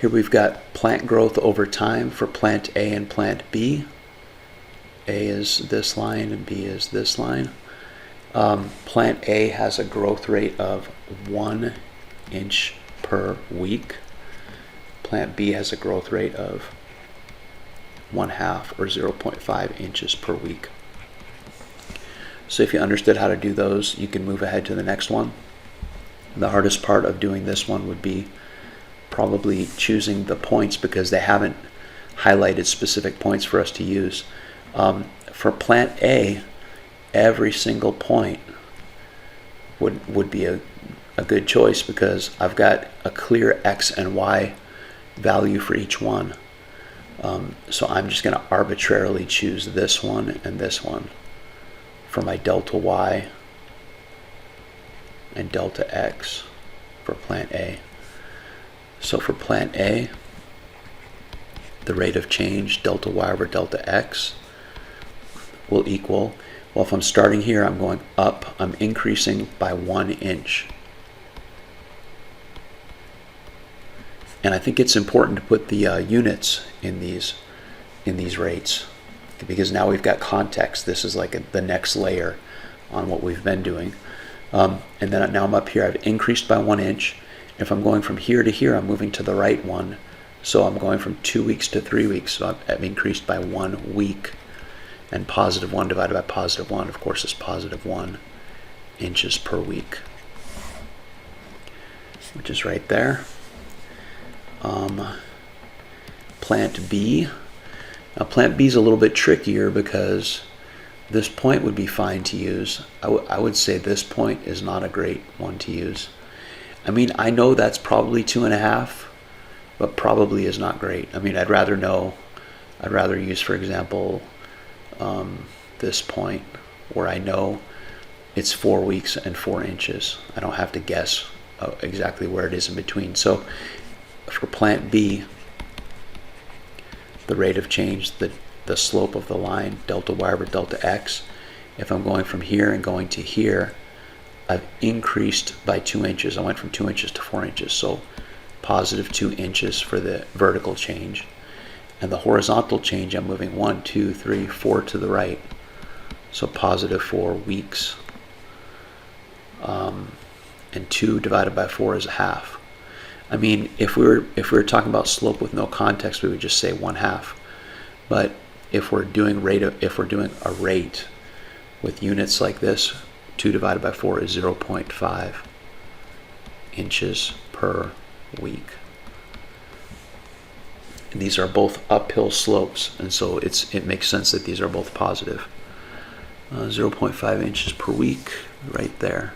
Here we've got plant growth over time for plant A and plant B. A is this line and B is this line. Plant A has a growth rate of 1 inch per week. Plant B has a growth rate of 1/2 or 0.5 inches per week. So if you understood how to do those, you can move ahead to the next one. The hardest part of doing this one would be probably choosing the points, because they haven't highlighted specific points for us to use. For plant A, every single point would be a good choice, because I've got a clear X and Y value for each one. So I'm just going to arbitrarily choose this one and this one for my delta Y and delta X for plant A. So for plant A, the rate of change, delta Y over delta X, will equal, well, if I'm starting here, I'm going up, I'm increasing by 1 inch. And I think it's important to put the units in these rates, because now we've got context. This is like the next layer on what we've been doing. And then now I'm up here, I've increased by 1 inch. If I'm going from here to here, I'm moving to the right one. So I'm going from 2 weeks to 3 weeks. So I've increased by 1 week. And +1 divided by +1, of course, is +1 inches per week, which is right there. Plant B. Now plant B is a little bit trickier, because this point would be fine to use. I would say this point is not a great one to use. I mean, I know that's probably 2.5, but probably is not great. I mean, I'd rather use, for example, this point where I know it's 4 weeks and 4 inches. I don't have to guess exactly where it is in between. So for plant B, the rate of change, the slope of the line, delta Y over delta X, if I'm going from here and going to here, I've increased by 2 inches. I went from 2 inches to 4 inches, so +2 inches for the vertical change. And the horizontal change, I'm moving 1, 2, 3, 4 to the right, so +4 weeks. And 2 divided by 4 is 1/2. I mean, if we were talking about slope with no context, we would just say 1/2. But if we're doing a rate with units like this, 2 divided by 4 is 0.5 inches per week. And these are both uphill slopes, and so it makes sense that these are both positive. 0.5 inches per week, right there.